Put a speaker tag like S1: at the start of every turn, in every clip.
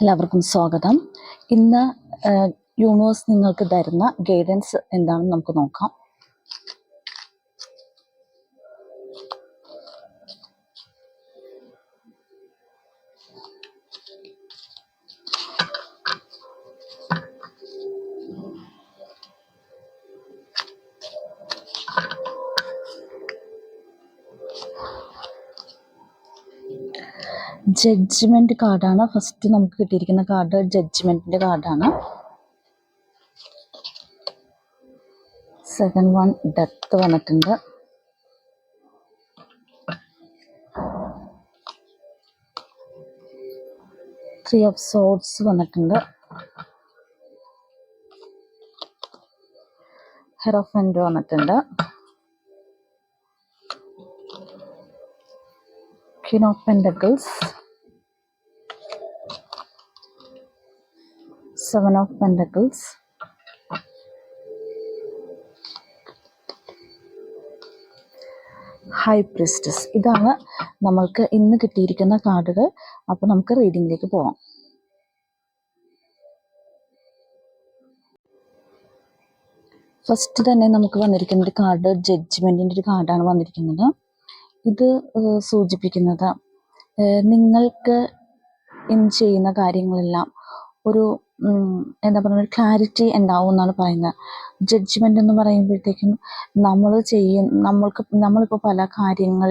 S1: എല്ലാവർക്കും സ്വാഗതം. ഇന്ന് യൂണിവേഴ്സ് നിങ്ങൾക്ക് തരുന്ന ഗൈഡൻസ് എന്താണെന്ന് നമുക്ക് നോക്കാം. ജഡ്ജ്മെന്റ് കാർഡാണ് ഫസ്റ്റ് നമുക്ക് കിട്ടിയിരിക്കുന്ന കാർഡ്. ജഡ്ജ്മെന്റിന്റെ കാർഡാണ്. സെക്കൻഡ് വൺ ഡെത്ത് വന്നിട്ടുണ്ട്. ത്രീ ഓഫ് സോർഡ്സ് വന്നിട്ടുണ്ട്. ഹെറോഫന്റ് വന്നിട്ടുണ്ട്. Queen of pentacles, seven of pentacles, high priestess. ഇതാണ് നമ്മൾക്ക് ഇന്ന് കിട്ടിയിരിക്കുന്ന കാർഡുകൾ. അപ്പോൾ നമുക്ക് റീഡിങ്ങിലേക്ക് പോവാം. ഫസ്റ്റ് തന്നെ നമുക്ക് വന്നിരിക്കുന്ന ഒരു കാർഡ് ജഡ്ജ്മെന്റിന്റെ ഒരു കാർഡാണ് വന്നിരിക്കുന്നത്. ഇത് സൂചിപ്പിക്കുന്നത് നിങ്ങൾക്ക് ഇന്ന് ചെയ്യുന്ന കാര്യങ്ങളെല്ലാം ഒരു എന്താ പറയുക, ഒരു ക്ലാരിറ്റി ഉണ്ടാവും എന്നാണ് പറയുന്നത്. ജഡ്ജ്മെന്റ് എന്ന് പറയുമ്പോഴത്തേക്കും നമ്മളിപ്പോൾ പല കാര്യങ്ങൾ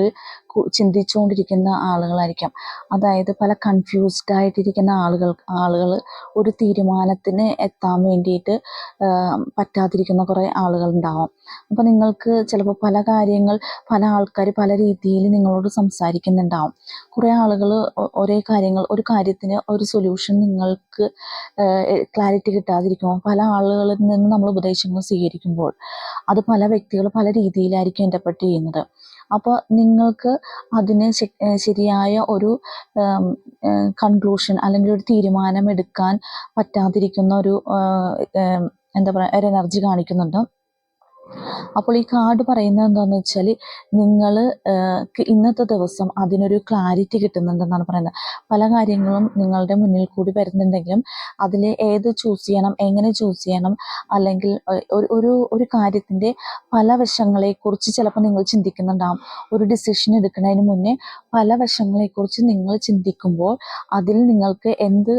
S1: ചിന്തിച്ചുകൊണ്ടിരിക്കുന്ന ആളുകളായിരിക്കാം. അതായത് പല കൺഫ്യൂസ്ഡ് ആയിട്ടിരിക്കുന്ന ആളുകൾ ഒരു തീരുമാനത്തിന് എത്താൻ വേണ്ടിയിട്ട് പറ്റാതിരിക്കുന്ന കുറേ ആളുകളുണ്ടാവാം. അപ്പോൾ നിങ്ങൾക്ക് ചിലപ്പോൾ പല ആൾക്കാർ പല രീതിയിൽ നിങ്ങളോട് സംസാരിക്കുന്നുണ്ടാവും. കുറേ ആളുകൾ ഒരു കാര്യത്തിന് ഒരു സൊല്യൂഷൻ നിങ്ങൾക്ക് ക്ലാരിറ്റി കിട്ടാതിരിക്കുമ്പോൾ പല ആളുകളിൽ നിന്ന് നമ്മൾ ഉപദേശങ്ങൾ സ്വീകരിക്കുമ്പോൾ അത് പല വ്യക്തികൾ പല രീതിയിലായിരിക്കും ഇൻ്റർപ്രറ്റ് ചെയ്യുന്നത്. അപ്പോൾ നിങ്ങൾക്ക് അതിന് ശരിയായ ഒരു കൺക്ലൂഷൻ അല്ലെങ്കിൽ ഒരു തീരുമാനം എടുക്കാൻ പറ്റാതിരിക്കുന്ന ഒരു എന്താ പറയുക, ഒരു എനർജി കാണിക്കുന്നുണ്ട്. അപ്പോൾ ഈ കാർഡ് പറയുന്നത് എന്താണെന്ന് വെച്ചാൽ നിങ്ങൾ ഇന്നത്തെ ദിവസം അതിനൊരു ക്ലാരിറ്റി കിട്ടുന്നുണ്ടെന്നാണ് പറയുന്നത്. പല കാര്യങ്ങളും നിങ്ങളുടെ മുന്നിൽ കൂടി വരുന്നുണ്ടെങ്കിലും അതിൽ ഏത് ചൂസ് ചെയ്യണം, എങ്ങനെ ചൂസ് ചെയ്യണം, അല്ലെങ്കിൽ ഒരു കാര്യത്തിൻ്റെ പല വശങ്ങളെക്കുറിച്ച് ചിലപ്പോൾ നിങ്ങൾ ചിന്തിക്കുന്നുണ്ടാകും. ഒരു ഡിസിഷൻ എടുക്കുന്നതിന് മുന്നേ പല വശങ്ങളെക്കുറിച്ച് നിങ്ങൾ ചിന്തിക്കുമ്പോൾ അതിൽ നിങ്ങൾക്ക് എന്ത്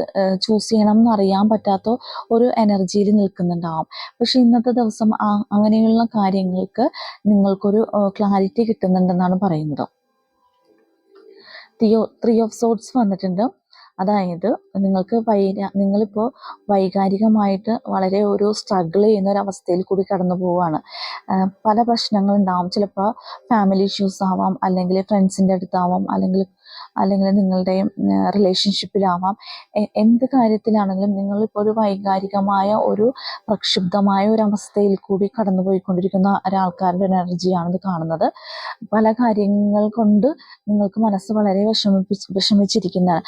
S1: ചൂസ് ചെയ്യണം എന്നറിയാൻ പറ്റാത്ത ഒരു എനർജിയിൽ നിൽക്കുന്നുണ്ടാകും. പക്ഷെ ഇന്നത്തെ ദിവസം അങ്ങനെയുള്ള കാര്യങ്ങൾക്ക് നിങ്ങൾക്കൊരു ക്ലാരിറ്റി കിട്ടുന്നുണ്ടെന്നാണ് പറയുന്നത്. ത്രീ ഓഫ് സോർഡ്സ് വന്നിട്ടുണ്ട്. അതായത് നിങ്ങളിപ്പോൾ വൈകാരികമായിട്ട് വളരെ ഒരു സ്ട്രഗിൾ ചെയ്യുന്ന ഒരു അവസ്ഥയിൽ കൂടി കടന്നു പോവുകയാണ്. പല പ്രശ്നങ്ങളുണ്ടാവും. ചിലപ്പോൾ ഫാമിലി ഇഷ്യൂസ് ആവാം, അല്ലെങ്കിൽ ഫ്രണ്ട്സിൻ്റെ അടുത്താവാം, അല്ലെങ്കിൽ നിങ്ങളുടെ റിലേഷൻഷിപ്പിലാവാം. എന്ത് കാര്യത്തിലാണെങ്കിലും നിങ്ങളിപ്പോൾ ഒരു വൈകാരികമായ ഒരു പ്രക്ഷുബ്ധമായ ഒരു അവസ്ഥയിൽ കൂടി കടന്നു പോയിക്കൊണ്ടിരിക്കുന്ന ഒരാൾക്കാരുടെ എനർജിയാണിത് കാണുന്നത്. പല കാര്യങ്ങൾ കൊണ്ട് നിങ്ങൾക്ക് മനസ്സ് വളരെ വിഷമിച്ചിരിക്കുന്നതാണ്.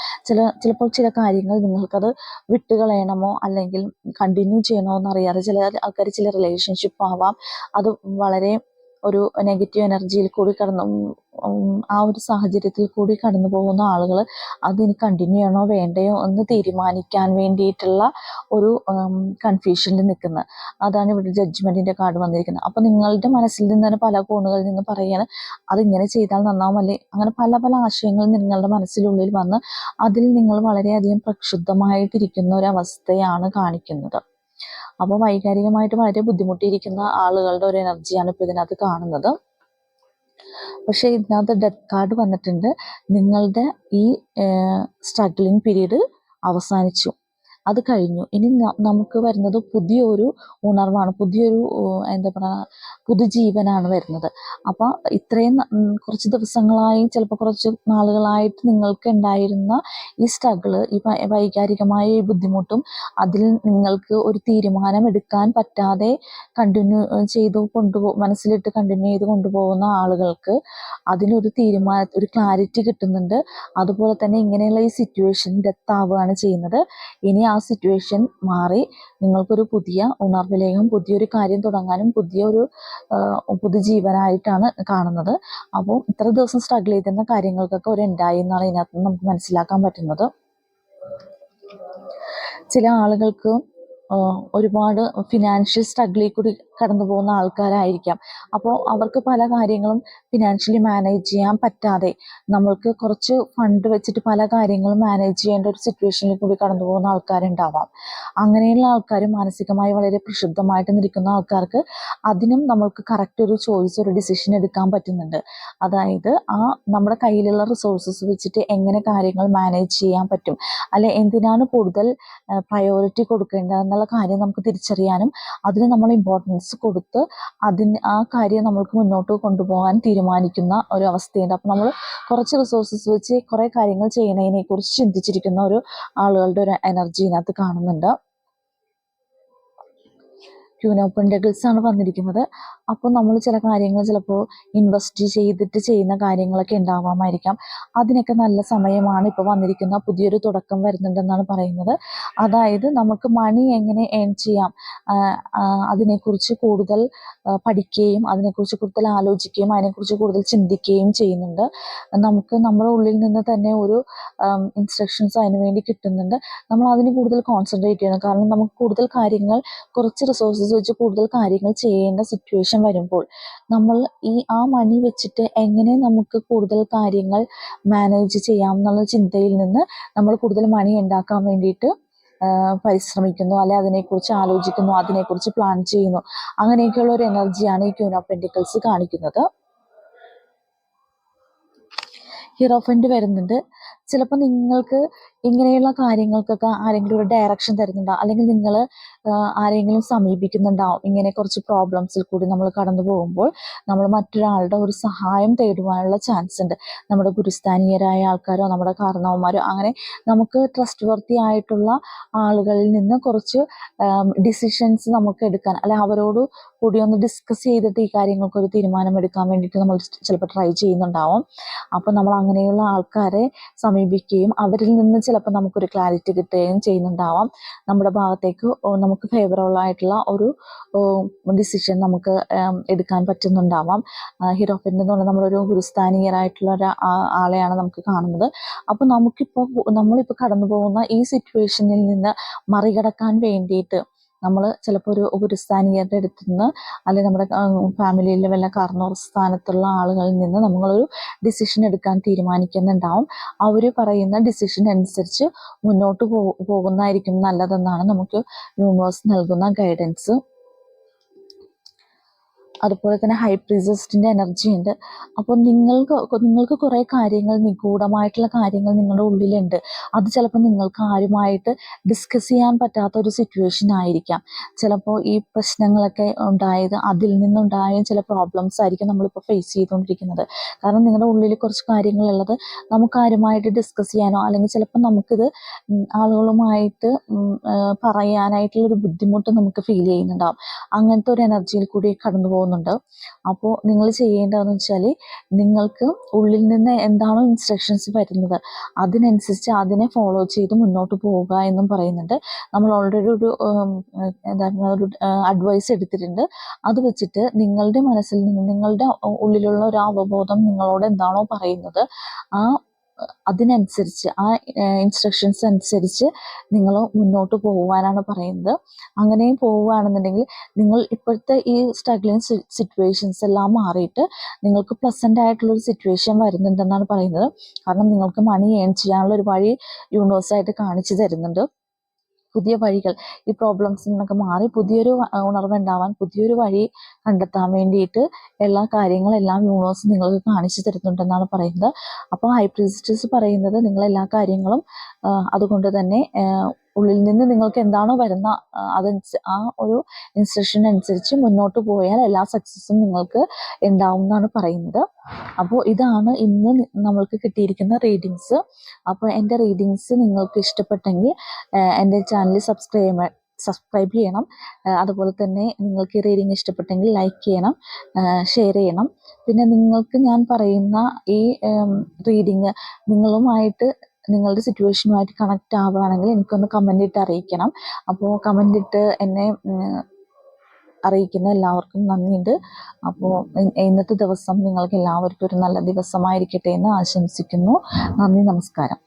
S1: ചിലപ്പോൾ ചില കാര്യങ്ങൾ നിങ്ങൾക്കത് വിട്ടുകളയണമോ അല്ലെങ്കിൽ കണ്ടിന്യൂ ചെയ്യണമോ എന്നറിയാതെ ചില ആൾക്കാർ ചില റിലേഷൻഷിപ്പ് ആവാം, അത് വളരെ ഒരു നെഗറ്റീവ് എനർജിയിൽ കൂടി ആ ഒരു സാഹചര്യത്തിൽ കൂടി കടന്നു പോകുന്ന ആളുകൾ അതിന് കണ്ടിന്യൂ ചെയ്യണോ വേണ്ടയോ എന്ന് തീരുമാനിക്കാൻ വേണ്ടിയിട്ടുള്ള ഒരു കൺഫ്യൂഷനിൽ നിൽക്കുന്നത്. അതാണ് ഇവിടെ ജഡ്ജ്മെന്റിന്റെ കാർഡ് വന്നിരിക്കുന്നത്. അപ്പോൾ നിങ്ങളുടെ മനസ്സിൽ നിന്ന് തന്നെ പല കോണുകളിൽ നിന്ന് പറയുകയാണ് അതിങ്ങനെ ചെയ്താൽ നന്നാവുമല്ലേ, അങ്ങനെ പല പല ആശയങ്ങൾ നിങ്ങളുടെ മനസ്സിനുള്ളിൽ വന്ന് അതിൽ നിങ്ങൾ വളരെയധികം പ്രക്ഷുബ്ധമായിട്ടിരിക്കുന്ന ഒരു അവസ്ഥയാണ് കാണിക്കുന്നത്. അപ്പോൾ വൈകാരികമായിട്ട് വളരെ ബുദ്ധിമുട്ടിയിരിക്കുന്ന ആളുകളുടെ ഒരു എനർജിയാണ് ഇപ്പോൾ ഇതിനകത്ത് കാണുന്നത്. പക്ഷേ ഇതിനകത്ത് ഡെത്ത് കാർഡ് വന്നിട്ടുണ്ട്. നിങ്ങളുടെ ഈ സ്ട്രഗ്ലിംഗ് പീരീഡ് അവസാനിച്ചു, അത് കഴിഞ്ഞു. ഇനി നമുക്ക് വരുന്നത് പുതിയൊരു ഉണർവാണ്, പുതിയൊരു എന്താ പറയുക, പുതുജീവനാണ് വരുന്നത്. അപ്പോൾ ഇത്രയും കുറച്ച് ദിവസങ്ങളായി, ചിലപ്പോൾ കുറച്ച് നാളുകളായിട്ട് നിങ്ങൾക്ക് ഉണ്ടായിരുന്ന ഈ സ്ട്രഗിള്, ഈ വൈകാരികമായ ഈ ബുദ്ധിമുട്ടും അതിൽ നിങ്ങൾക്ക് ഒരു തീരുമാനം എടുക്കാൻ പറ്റാതെ കണ്ടിന്യൂ ചെയ്ത് മനസ്സിലിട്ട് കണ്ടിന്യൂ ചെയ്ത് കൊണ്ടുപോകുന്ന ആളുകൾക്ക് അതിനൊരു ഒരു ക്ലാരിറ്റി കിട്ടുന്നുണ്ട്. അതുപോലെ തന്നെ ഇങ്ങനെയുള്ള ഈ സിറ്റുവേഷൻ ഡെത്ത് ആവുകയാണ് ചെയ്യുന്നത്. ഇനി ആ സിറ്റുവേഷൻ മാറി നിങ്ങൾക്കൊരു പുതിയ ഉണർവിലേക്കും പുതിയൊരു കാര്യം തുടങ്ങാനും പുതുജീവനായിട്ടാണ് കാണുന്നത്. അപ്പോൾ ഇത്ര ദിവസം സ്ട്രഗിൾ ചെയ്തിരുന്ന കാര്യങ്ങൾക്കൊക്കെ ഒരു എൻഡായി എന്നാണ് ഇതിനകത്ത് നമുക്ക് മനസ്സിലാക്കാൻ പറ്റുന്നത്. ചില ആളുകൾക്ക് ഒരുപാട് ഫിനാൻഷ്യൽ സ്ട്രഗിളിൽ കൂടി കടന്നു പോകുന്ന ആൾക്കാരായിരിക്കാം. അപ്പോൾ അവർക്ക് പല കാര്യങ്ങളും ഫിനാൻഷ്യലി മാനേജ് ചെയ്യാൻ പറ്റാതെ നമ്മൾക്ക് കുറച്ച് ഫണ്ട് വെച്ചിട്ട് പല കാര്യങ്ങളും മാനേജ് ചെയ്യേണ്ട ഒരു സിറ്റുവേഷനിൽ കൂടി കടന്നു പോകുന്ന ആൾക്കാരുണ്ടാവാം. അങ്ങനെയുള്ള ആൾക്കാർ മാനസികമായി വളരെ പ്രക്ഷുബ്ധമായിട്ട് നിൽക്കുന്ന ആൾക്കാർക്ക് അതിനും നമ്മൾക്ക് കറക്റ്റ് ഒരു ചോയ്സ്, ഒരു ഡിസിഷൻ എടുക്കാൻ പറ്റുന്നുണ്ട്. അതായത് നമ്മുടെ കയ്യിലുള്ള റിസോഴ്സസ് വെച്ചിട്ട് എങ്ങനെ കാര്യങ്ങൾ മാനേജ് ചെയ്യാൻ പറ്റും, അല്ലെ എന്തിനാണ് കൂടുതൽ പ്രയോറിറ്റി കൊടുക്കേണ്ടതെന്നുള്ള കാര്യം നമുക്ക് തിരിച്ചറിയാനും അതിന് നമ്മൾ ഇമ്പോർട്ടൻസ് കൊടുത്ത് ആ കാര്യം നമ്മൾക്ക് മുന്നോട്ട് കൊണ്ടുപോകാൻ തീരുമാനിക്കുന്ന ഒരു അവസ്ഥയുണ്ട്. അപ്പം നമ്മൾ കുറച്ച് റിസോഴ്സസ് വെച്ച് കുറേ കാര്യങ്ങൾ ചെയ്യുന്നതിനെ കുറിച്ച് ചിന്തിച്ചിരിക്കുന്ന ഒരു ആളുകളുടെ ഒരു എനർജി ഇതിനകത്ത് കാണുന്നുണ്ട്. ക്യൂൻ ഓഫ് പെന്റക്കിൾസ് ആണ് വന്നിരിക്കുന്നത്. അപ്പോൾ നമ്മൾ ചില കാര്യങ്ങൾ ചിലപ്പോൾ ഇൻവെസ്റ്റ് ചെയ്തിട്ട് ചെയ്യുന്ന കാര്യങ്ങളൊക്കെ ഉണ്ടാവാമായിരിക്കാം. അതിനൊക്കെ നല്ല സമയമാണ് ഇപ്പോൾ വന്നിരിക്കുന്ന. പുതിയൊരു തുടക്കം വരുന്നുണ്ടെന്നാണ് പറയുന്നത്. അതായത് നമുക്ക് മണി എങ്ങനെ ഏൺ ചെയ്യാം, അതിനെക്കുറിച്ച് കൂടുതൽ പഠിക്കുകയും അതിനെക്കുറിച്ച് കൂടുതൽ ആലോചിക്കുകയും അതിനെക്കുറിച്ച് കൂടുതൽ ചിന്തിക്കുകയും ചെയ്യുന്നുണ്ട്. നമുക്ക് നമ്മുടെ ഉള്ളിൽ നിന്ന് തന്നെ ഒരു ഇൻസ്ട്രക്ഷൻസ് അതിന് വേണ്ടി കിട്ടുന്നുണ്ട്. നമ്മൾ അതിന് കൂടുതൽ കോൺസെൻട്രേറ്റ് ചെയ്യണം. കാരണം നമുക്ക് കൂടുതൽ കാര്യങ്ങൾ, കുറച്ച് റിസോഴ്സസ് വെച്ച് കൂടുതൽ കാര്യങ്ങൾ ചെയ്യേണ്ട സിറ്റുവേഷൻ വരുമ്പോൾ നമ്മൾ ആ മണി വെച്ചിട്ട് എങ്ങനെ നമുക്ക് കൂടുതൽ കാര്യങ്ങൾ മാനേജ് ചെയ്യാം എന്നുള്ള ചിന്തയിൽ നിന്ന് നമ്മൾ കൂടുതൽ മണി ഉണ്ടാക്കാൻ വേണ്ടിയിട്ട് പരിശ്രമിക്കുന്നു, അല്ലെ അതിനെക്കുറിച്ച് ആലോചിക്കുന്നു, അതിനെക്കുറിച്ച് പ്ലാൻ ചെയ്യുന്നു. അങ്ങനെയൊക്കെയുള്ള ഒരു എനർജിയാണ് ഈ ക്യൂൻ ഓഫ് പെന്റിക്കിൾസ് കാണിക്കുന്നത്. ഹീറോഫന്റ് വരുന്നുണ്ട്. ചിലപ്പോൾ നിങ്ങൾക്ക് ഇങ്ങനെയുള്ള കാര്യങ്ങൾക്കൊക്കെ ആരെങ്കിലും ഒരു ഡയറക്ഷൻ തരുന്നുണ്ടാവും, അല്ലെങ്കിൽ നിങ്ങൾ ആരെങ്കിലും സമീപിക്കുന്നുണ്ടാവും. ഇങ്ങനെ കുറച്ച് പ്രോബ്ലംസിൽ കൂടി നമ്മൾ കടന്നു പോകുമ്പോൾ നമ്മൾ മറ്റൊരാളുടെ ഒരു സഹായം തേടുവാനുള്ള ചാൻസ് ഉണ്ട്. നമ്മുടെ ഗുരുസ്ഥാനീയരായ ആൾക്കാരോ നമ്മുടെ കാരണവന്മാരോ അങ്ങനെ നമുക്ക് ട്രസ്റ്റ് വർത്തി ആയിട്ടുള്ള ആളുകളിൽ നിന്ന് കുറച്ച് ഡിസിഷൻസ് നമുക്ക് എടുക്കാൻ, അല്ലെ അവരോട് കൂടി ഒന്ന് ഡിസ്കസ് ചെയ്തിട്ട് ഈ കാര്യങ്ങൾക്ക് ഒരു തീരുമാനം എടുക്കാൻ വേണ്ടിയിട്ട് നമ്മൾ ചിലപ്പോൾ ട്രൈ ചെയ്യുന്നുണ്ടാവും. അപ്പോൾ നമ്മൾ അങ്ങനെയുള്ള ആൾക്കാരെ സമീപിക്കുകയും അവരിൽ നിന്ന് ചിലപ്പോൾ നമുക്കൊരു ക്ലാരിറ്റി കിട്ടുകയും ചെയ്യുന്നുണ്ടാവാം. നമ്മുടെ ഭാഗത്തേക്ക് നമുക്ക് ഫേവറബിൾ ആയിട്ടുള്ള ഒരു ഡിസിഷൻ നമുക്ക് എടുക്കാൻ പറ്റുന്നുണ്ടാവാം. ഹീറോഫന്റ് എന്ന് പറഞ്ഞാൽ നമ്മളൊരു ഗുരുസ്ഥാനീയരായിട്ടുള്ള ആളെയാണ് നമുക്ക് കാണുന്നത്. അപ്പോൾ നമ്മളിപ്പോൾ കടന്നു പോകുന്ന ഈ സിറ്റുവേഷനിൽ നിന്ന് മറികടക്കാൻ വേണ്ടിയിട്ട് നമ്മൾ ചിലപ്പോൾ ഒരു ഗുരുസ്ഥാനീയരുടെ അടുത്ത് നിന്ന്, അല്ലെങ്കിൽ നമ്മുടെ ഫാമിലിയിലെ വല്ല കാർന്നോർ സ്ഥാനത്തുള്ള ആളുകളിൽ നിന്ന് നമ്മളൊരു ഡിസിഷൻ എടുക്കാൻ തീരുമാനിക്കുന്നുണ്ടാവും. അവർ പറയുന്ന ഡിസിഷൻ അനുസരിച്ച് മുന്നോട്ട് പോകുന്നതായിരിക്കും നല്ലതെന്നാണ് നമുക്ക് യൂണിവേഴ്സ് നൽകുന്ന ഗൈഡൻസ്. അതുപോലെ തന്നെ ഹൈ പ്രീസിസ്റ്റിൻ്റെ എനർജി ഉണ്ട്. അപ്പോൾ നിങ്ങൾക്ക് കുറേ കാര്യങ്ങൾ, നിഗൂഢമായിട്ടുള്ള കാര്യങ്ങൾ നിങ്ങളുടെ ഉള്ളിലുണ്ട്. അത് ചിലപ്പോൾ നിങ്ങൾക്ക് ആരുമായിട്ട് ഡിസ്കസ് ചെയ്യാൻ പറ്റാത്ത ഒരു സിറ്റുവേഷൻ ആയിരിക്കാം. ചിലപ്പോൾ ഈ പ്രശ്നങ്ങളൊക്കെ ഉണ്ടായത് അതിൽ നിന്നുണ്ടായ ചില പ്രോബ്ലംസ് ആയിരിക്കും നമ്മളിപ്പോൾ ഫേസ് ചെയ്തുകൊണ്ടിരിക്കുന്നത്. കാരണം നിങ്ങളുടെ ഉള്ളിൽ കുറച്ച് കാര്യങ്ങളുള്ളത് നമുക്ക് ആരുമായിട്ട് ഡിസ്കസ് ചെയ്യാനോ, അല്ലെങ്കിൽ ചിലപ്പോൾ നമുക്കിത് ആളുകളുമായിട്ട് പറയാനായിട്ടുള്ളൊരു ബുദ്ധിമുട്ട് നമുക്ക് ഫീൽ ചെയ്യുന്നുണ്ടാവും. അങ്ങനത്തെ ഒരു എനർജിയിൽ കൂടി കടന്നു പോകുന്നുണ്ട്. അപ്പോൾ നിങ്ങൾ ചെയ്യേണ്ടതെന്ന് വെച്ചാൽ നിങ്ങൾക്ക് ഉള്ളിൽ നിന്ന് എന്താണോ ഇൻസ്ട്രക്ഷൻസ് വരുന്നത് അതിനനുസരിച്ച് അതിനെ ഫോളോ ചെയ്ത് മുന്നോട്ട് പോവുക എന്നും പറയുന്നുണ്ട്. നമ്മൾ ഓൾറെഡി ഒരു അഡ്വൈസ് എടുത്തിട്ടുണ്ട്. അത് വെച്ചിട്ട് നിങ്ങളുടെ മനസ്സിൽ നിന്ന്, നിങ്ങളുടെ ഉള്ളിലുള്ള ഒരു അവബോധം നിങ്ങളോട് എന്താണോ പറയുന്നത് അതിനനുസരിച്ച്, ആ ഇൻസ്ട്രക്ഷൻസ് അനുസരിച്ച് നിങ്ങൾ മുന്നോട്ട് പോകുവാനാണ് പറയുന്നത്. അങ്ങനെയും പോവുകയാണെന്നുണ്ടെങ്കിൽ നിങ്ങൾ ഇപ്പോഴത്തെ ഈ സ്ട്രഗ്ലിങ് സിറ്റുവേഷൻസ് എല്ലാം മാറിയിട്ട് നിങ്ങൾക്ക് പ്ലസൻ്റ് ആയിട്ടുള്ളൊരു സിറ്റുവേഷൻ വരുന്നുണ്ടെന്നാണ് പറയുന്നത്. കാരണം നിങ്ങൾക്ക് മണി ഏൺ ചെയ്യാനുള്ള ഒരു വഴി യൂണിവേഴ്സായിട്ട് കാണിച്ചു തരുന്നുണ്ട്. പുതിയ വഴികൾ, ഈ പ്രോബ്ലംസിൽ നിന്നൊക്കെ മാറി പുതിയൊരു ഉണർവുണ്ടാവാൻ, പുതിയൊരു വഴി കണ്ടെത്താൻ വേണ്ടിയിട്ട് എല്ലാ കാര്യങ്ങളെല്ലാം യൂണിവേഴ്സ് നിങ്ങൾക്ക് കാണിച്ചു തരുന്നുണ്ടെന്നാണ് പറയുന്നത്. അപ്പോൾ ഹൈ പ്രീസ്റ്റസ് പറയുന്നത് നിങ്ങളെല്ലാ കാര്യങ്ങളും അതുകൊണ്ട് തന്നെ ഉള്ളിൽ നിന്ന് നിങ്ങൾക്ക് എന്താണോ വരുന്ന ആ ഒരു ഇൻസ്ട്രക്ഷൻ അനുസരിച്ച് മുന്നോട്ട് പോയാൽ എല്ലാ സക്സസ്സും നിങ്ങൾക്ക് ഉണ്ടാവും എന്നാണ് പറയുന്നത്. അപ്പോൾ ഇതാണ് ഇന്ന് നമ്മൾക്ക് കിട്ടിയിരിക്കുന്ന റീഡിങ്സ്. അപ്പോൾ എൻ്റെ റീഡിങ്സ് നിങ്ങൾക്ക് ഇഷ്ടപ്പെട്ടെങ്കിൽ എൻ്റെ ചാനൽ സബ്സ്ക്രൈബ് ചെയ്യണം. അതുപോലെ തന്നെ നിങ്ങൾക്ക് ഈ റീഡിങ് ഇഷ്ടപ്പെട്ടെങ്കിൽ ലൈക്ക് ചെയ്യണം, ഷെയർ ചെയ്യണം. പിന്നെ നിങ്ങൾക്ക് ഞാൻ പറയുന്ന ഈ റീഡിങ് നിങ്ങളുടെ സിറ്റുവേഷനുമായിട്ട് കണക്റ്റ് ആവുകയാണെങ്കിൽ എനിക്കൊന്ന് കമൻ്റ് ഇട്ട് അറിയിക്കണം. അപ്പോൾ കമൻ്റ് ഇട്ട് എന്നെ അറിയിക്കുന്ന എല്ലാവർക്കും നന്ദിയുണ്ട്. അപ്പോൾ ഇന്നത്തെ ദിവസം നിങ്ങൾക്ക് എല്ലാവർക്കും ഒരു നല്ല ദിവസമായിരിക്കട്ടെ എന്ന് ആശംസിക്കുന്നു. നന്ദി, നമസ്കാരം.